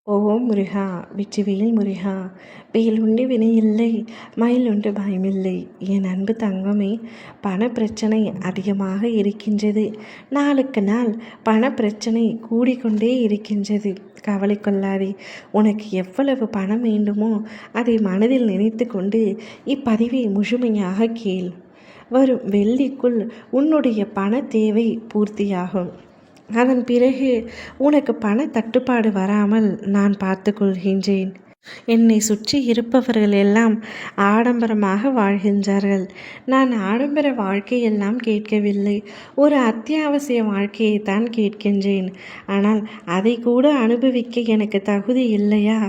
ஓம் முருகா வெற்றிவேல் முருகா. வேல் உண்டு வினையில்லை, மயில் உண்டு பயமில்லை. என் அன்பு தங்கமே, பண பிரச்சனை அதிகமாக இருக்கின்றது. நாளுக்கு நாள் பண பிரச்சனை கூடிக்கொண்டே இருக்கின்றது. கவலை கொள்ளாதே. உனக்கு எவ்வளவு பணம் வேண்டுமோ அதை மனதில் நினைத்து கொண்டு இப்பதிவை முழுமையாக கேள். வரும் வெள்ளிக்குள் உன்னுடைய பண தேவை பூர்த்தியாகும். அதன் பிறகு உனக்கு பண தட்டுப்பாடு வராமல் நான் பார்த்து கொள்கின்றேன். என்னை சுற்றி இருப்பவர்கள் எல்லாம் ஆடம்பரமாக வாழ்கின்றார்கள். நான் ஆடம்பர வாழ்க்கையெல்லாம் கேட்கவில்லை. ஒரு அத்தியாவசிய வாழ்க்கையை தான் கேட்கின்றேன். ஆனால் அதை கூட அனுபவிக்க எனக்கு தகுதி இல்லையா?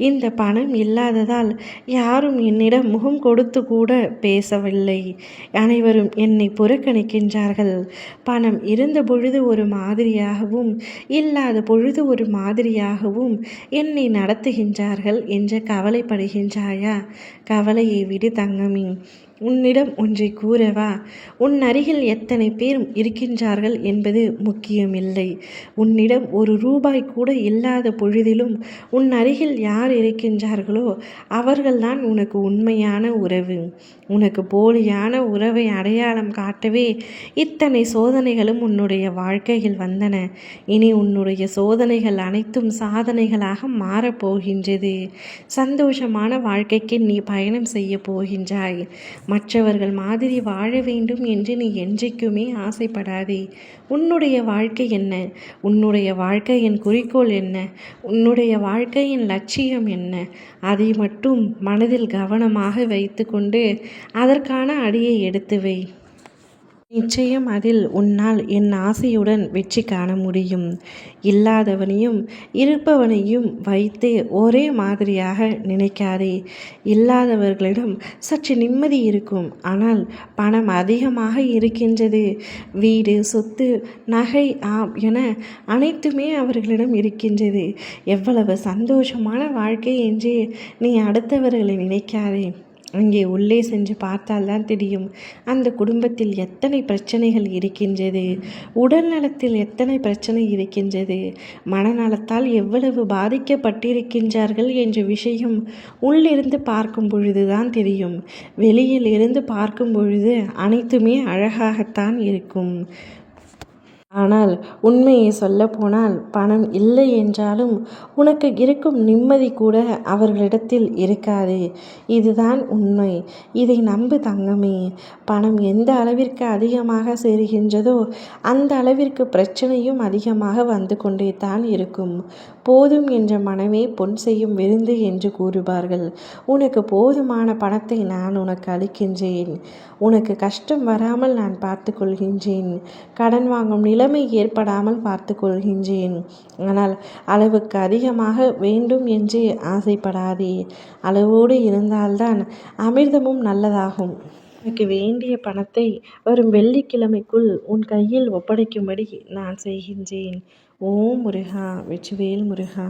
இந்த பணம் இல்லாததால் யாரும் என்னிடம் முகம் கொடுத்து கூட பேசவில்லை. அனைவரும் என்னை புறக்கணிக்கின்றார்கள். பணம் இருந்த பொழுது ஒரு மாதிரியாகவும் இல்லாத பொழுது ஒரு மாதிரியாகவும் என்னை நடத்துகின்றார்கள் என்று கவலைப்படுகின்றாயா? கவலையை விடு தங்கமே. உன்னிடம் ஒன்றை கூறவா? உன் அருகில் எத்தனை பேர் இருக்கின்றார்கள் என்பது முக்கியமில்லை. உன்னிடம் ஒரு ரூபாய் கூட இல்லாத பொழுதிலும் உன் அருகில் யார் இருக்கின்றார்களோ அவர்கள்தான் உனக்கு உண்மையான உறவு. உனக்கு போலியான உறவை அடையாளம் காட்டவே இத்தனை சோதனைகளும் உன்னுடைய வாழ்க்கையில் வந்தன. இனி உன்னுடைய சோதனைகள் அனைத்தும் சாதனைகளாக மாறப்போகின்றது. சந்தோஷமான வாழ்க்கைக்கு நீ பயணம் செய்ய போகின்றாய். மற்றவர்கள் மாதிரி வாழ வேண்டும் என்று நீ என்றைக்குமே ஆசைப்படாதே. உன்னுடைய வாழ்க்கை என்ன? உன்னுடைய வாழ்க்கையின் குறிக்கோள் என்ன? உன்னுடைய வாழ்க்கையின் லட்சியம் என்ன? அதை மட்டும் மனதில் கவனமாக வைத்து கொண்டு அதற்கான அடியை எடுத்து வை. நிச்சயம் அதில் உன்னால் என் ஆசையுடன் வெற்றி காண முடியும். இல்லாதவனையும் இருப்பவனையும் வைத்து ஒரே மாதிரியாக நினைக்காதே. இல்லாதவர்களிடம் சற்று நிம்மதி இருக்கும், ஆனால் பணம் அதிகமாக இருக்கின்றது. வீடு, சொத்து, நகை என அனைத்துமே அவர்களிடம் இருக்கின்றது. எவ்வளவு சந்தோஷமான வாழ்க்கை என்று நீ அடுத்தவர்களை நினைக்காதே. அங்கே உள்ளே சென்று பார்த்தால்தான் தெரியும் அந்த குடும்பத்தில் எத்தனை பிரச்சனைகள் இருக்கின்றது. உடல் நலத்தில் எத்தனை பிரச்சனை இருக்கின்றது. மனநலத்தால் எவ்வளவு பாதிக்கப்பட்டிருக்கின்றார்கள் என்ற விஷயம் உள்ளிருந்து பார்க்கும் பொழுதுதான் தெரியும். வெளியில் இருந்து பார்க்கும் பொழுது அனைத்துமே அழகாகத்தான் இருக்கும். ஆனால் உண்மையை சொல்லப்போனால் பணம் இல்லை என்றாலும் உனக்கு இருக்கும் நிம்மதி கூட அவர்களிடத்தில் இருக்காது. இதுதான் உண்மை. இதை நம்பு தங்கமே. பணம் எந்த அளவிற்கு அதிகமாக சேருகின்றதோ அந்த அளவிற்கு பிரச்சனையும் அதிகமாக வந்து கொண்டே தான் இருக்கும். போதும் என்ற மனமே பொன் செய்யும் விருந்து என்று கூறுவார்கள். உனக்கு போதுமான பணத்தை நான் உனக்கு அளிக்கின்றேன். உனக்கு கஷ்டம் வராமல் நான் பார்த்து கொள்கின்றேன். கடன் வாங்கும் நிலைமை ஏற்படாமல் பார்த்து கொள்கின்றேன். ஆனால் அளவுக்கு அதிகமாக வேண்டும் என்று ஆசைப்படாதே. அளவோடு இருந்தால்தான் அமிர்தமும் நல்லதாகும். உனக்கு வேண்டிய பணத்தை வரும் வெள்ளிக்கிழமைக்குள் உன் கையில் ஒப்படைக்கும்படி நான் செய்கின்றேன். ஓம் முருகா வெற்றிவேல் முருகா.